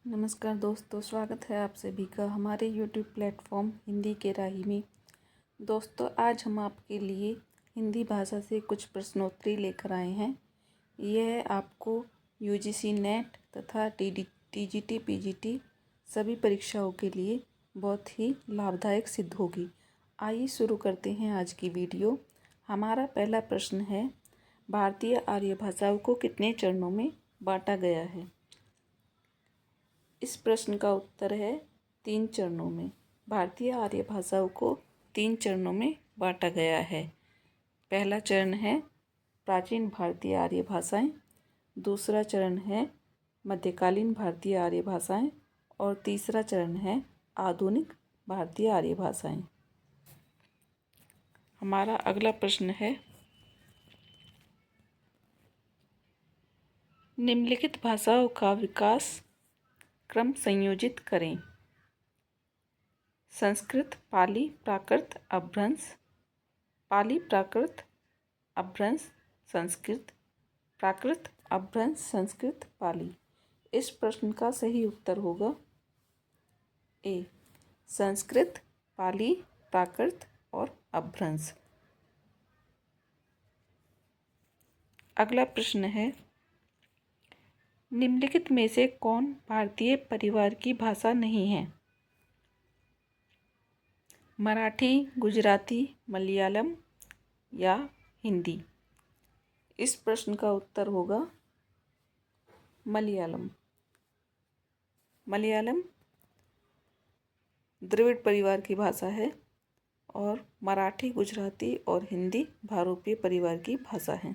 नमस्कार दोस्तों, स्वागत है आप सभी का हमारे YouTube प्लेटफॉर्म हिंदी के राही में। दोस्तों, आज हम आपके लिए हिंदी भाषा से कुछ प्रश्नोत्तरी लेकर आए हैं। यह आपको UGC नेट तथा TGT PGT सभी परीक्षाओं के लिए बहुत ही लाभदायक सिद्ध होगी। आइए शुरू करते हैं आज की वीडियो। हमारा पहला प्रश्न है, भारतीय आर्य भाषाओं को कितने चरणों में बांटा गया है? इस प्रश्न का उत्तर है 3 चरणों में। भारतीय आर्य भाषाओं को 3 चरणों में बांटा गया है। पहला चरण है प्राचीन भारतीय आर्य भाषाएं, दूसरा चरण है मध्यकालीन भारतीय आर्य भाषाएं और तीसरा चरण है आधुनिक भारतीय आर्य भाषाएं। हमारा अगला प्रश्न है, निम्नलिखित भाषाओं का विकास क्रम संयोजित करें। संस्कृत, पाली, प्राकृत, अपभ्रंश। पाली, प्राकृत, अपभ्रंश, संस्कृत, प्राकृत, अपभ्रंश, संस्कृत, पाली। इस प्रश्न का सही उत्तर होगा ए, संस्कृत, पाली, प्राकृत और अपभ्रंश। अगला प्रश्न है, निम्नलिखित में से कौन भारतीय परिवार की भाषा नहीं है? मराठी, गुजराती, मलयालम या हिंदी। इस प्रश्न का उत्तर होगा मलयालम। मलयालम द्रविड़ परिवार की भाषा है और मराठी, गुजराती और हिंदी भारोपीय परिवार की भाषा है।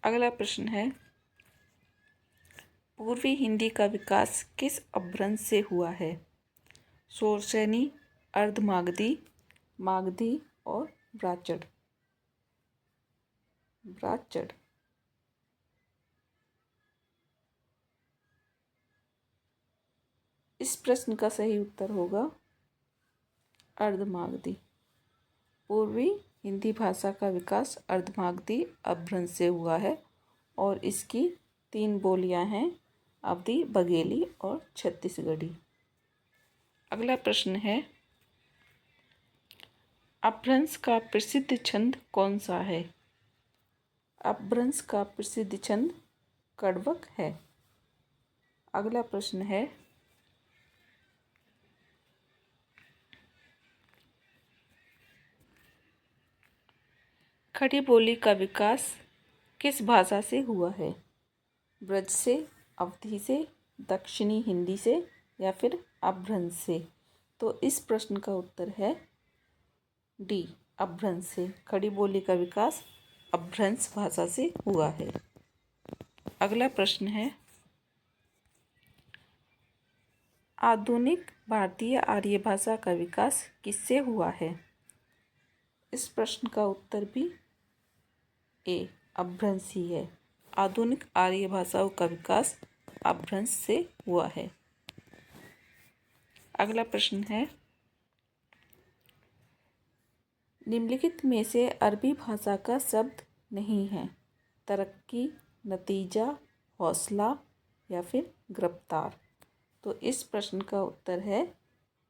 अगला प्रश्न है, पूर्वी हिंदी का विकास किस अपभ्रंश से हुआ है? शोरसेनी, अर्धमागधी, मागधी और ब्राह्मण। इस प्रश्न का सही उत्तर होगा अर्धमागधी। पूर्वी हिंदी भाषा का विकास अर्धमागधी अपभ्रंश से हुआ है और इसकी 3 बोलियां हैं, अवधी, बघेली और छत्तीसगढ़ी। अगला प्रश्न है, अपभ्रंश का प्रसिद्ध छंद कौन सा है? अपभ्रंश का प्रसिद्ध छंद कड़वक है। अगला प्रश्न है, खड़ी बोली का विकास किस भाषा से हुआ है? ब्रज से, अवधी से, दक्षिणी हिंदी से या फिर अपभ्रंश से? तो इस प्रश्न का उत्तर है डी, अपभ्रंश से। खड़ी बोली का विकास अपभ्रंश भाषा से हुआ है। अगला प्रश्न है, आधुनिक भारतीय आर्य भाषा का विकास किससे हुआ है? इस प्रश्न का उत्तर भी ए, अपभ्रंश ही है। आधुनिक आर्य भाषाओं का विकास अपभ्रंश से हुआ है। अगला प्रश्न है, निम्नलिखित में से अरबी भाषा का शब्द नहीं है? तरक्की, नतीजा, हौसला या फिर गिरफ्तार? तो इस प्रश्न का उत्तर है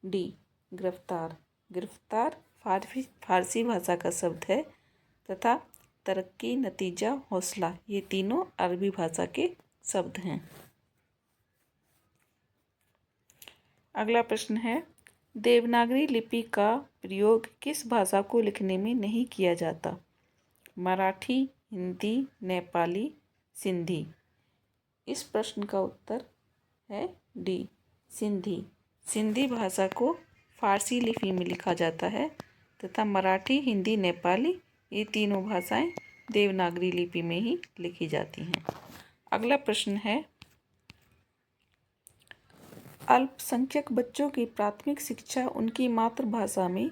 डी, गिरफ्तार। गिरफ्तार फारसी भाषा का शब्द है तथा तरक्की, नतीजा, हौसला ये तीनों अरबी भाषा के शब्द हैं। अगला प्रश्न है, देवनागरी लिपि का प्रयोग किस भाषा को लिखने में नहीं किया जाता? मराठी, हिंदी, नेपाली, सिंधी। इस प्रश्न का उत्तर है डी, सिंधी। सिंधी भाषा को फारसी लिपि में लिखा जाता है तथा मराठी, हिंदी, नेपाली ये तीनों भाषाएं देवनागरी लिपि में ही लिखी जाती हैं। अगला प्रश्न है, अल्पसंख्यक बच्चों की प्राथमिक शिक्षा उनकी मातृभाषा में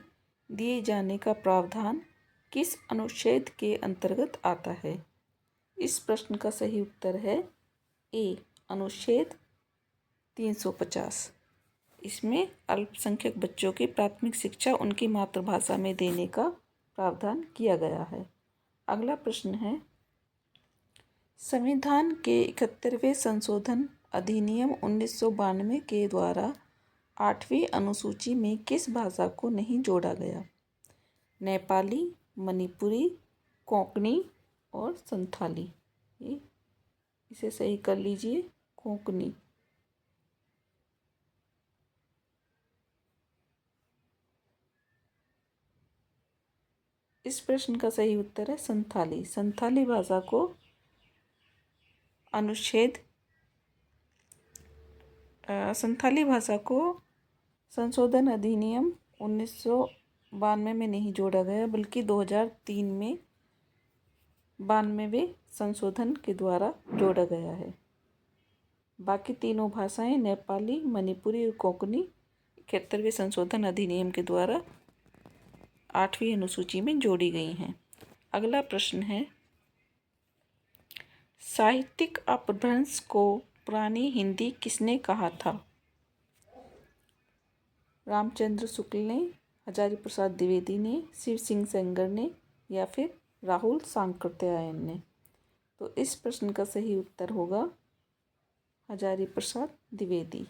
दिए जाने का प्रावधान किस अनुच्छेद के अंतर्गत आता है? इस प्रश्न का सही उत्तर है ए, अनुच्छेद 350। इसमें अल्पसंख्यक बच्चों की प्राथमिक शिक्षा उनकी मातृभाषा में देने का प्रावधान किया गया है। अगला प्रश्न है, संविधान के 71वें संशोधन अधिनियम 1992 के द्वारा 8वीं अनुसूची में किस भाषा को नहीं जोड़ा गया? नेपाली, मणिपुरी, कोंकणी और संथाली। इसे सही कर लीजिए, कोंकणी। इस प्रश्न का सही उत्तर है संथाली। संथाली भाषा को संथाली भाषा को संशोधन अधिनियम 1992 में नहीं जोड़ा गया, बल्कि 2003 में 92वें संशोधन के द्वारा जोड़ा गया है। बाकी तीनों भाषाएं नेपाली, मणिपुरी और कोंकणी 71वें संशोधन अधिनियम के द्वारा 8वीं अनुसूची में जोड़ी गई हैं। अगला प्रश्न है, साहित्यिक अपभ्रंश को पुरानी हिंदी किसने कहा था? रामचंद्र शुक्ल ने, हजारी प्रसाद द्विवेदी ने, शिव सिंह सेंगर ने या फिर राहुल सांकृत्यायन ने? तो इस प्रश्न का सही उत्तर होगा हजारी प्रसाद द्विवेदी।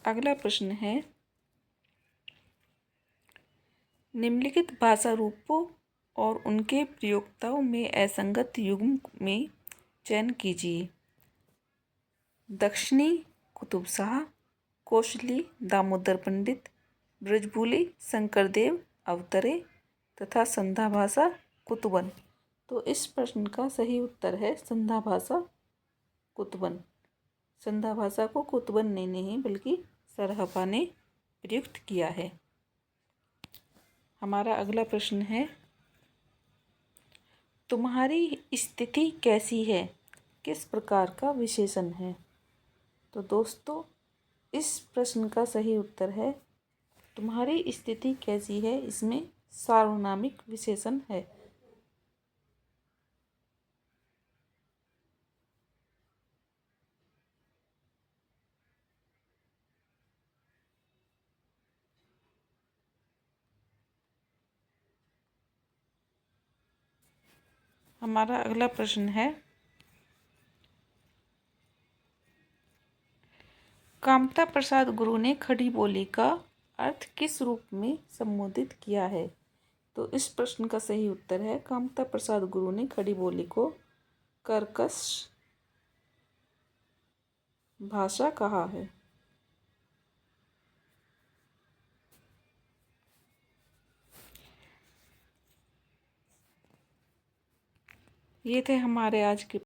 अगला प्रश्न है, निम्नलिखित भाषा रूपों और उनके प्रयोक्ताओं में असंगत युग्म में चयन कीजिए। दक्षिणी कुतुब शाह, कोशली दामोदर पंडित, ब्रजबुली शंकरदेव अवतरे तथा संधा भाषा कुतुबन। तो इस प्रश्न का सही उत्तर है संधा भाषा कुतुबन। संधा भाषा को कुतुबन ने नहीं बल्कि सरहपा ने प्रयुक्त किया है। हमारा अगला प्रश्न है, तुम्हारी स्थिति कैसी है किस प्रकार का विशेषण है? तो दोस्तों, इस प्रश्न का सही उत्तर है तुम्हारी स्थिति कैसी है, इसमें सार्वनामिक विशेषण है। हमारा अगला प्रश्न है, कामता प्रसाद गुरु ने खड़ी बोली का अर्थ किस रूप में संबोधित किया है? तो इस प्रश्न का सही उत्तर है कामता प्रसाद गुरु ने खड़ी बोली को कर्कश भाषा कहा है। ये थे हमारे आज के